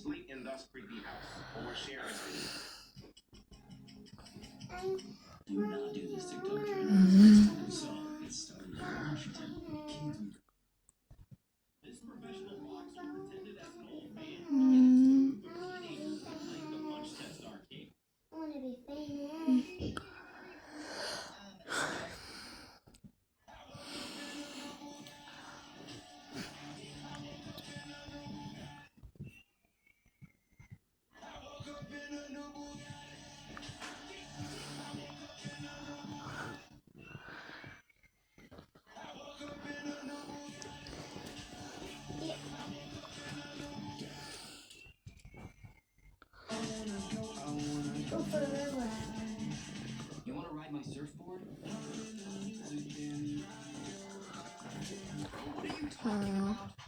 Sleep in thus creepy house or share a Do not do this TikTok trend. So it started in Washington. Kids would. This professional boxer pretended as an old man to get into a group of teenagers playing the punch test arcade. I want to be famous. Go for a ride. You want to ride my surfboard? What are you talking about?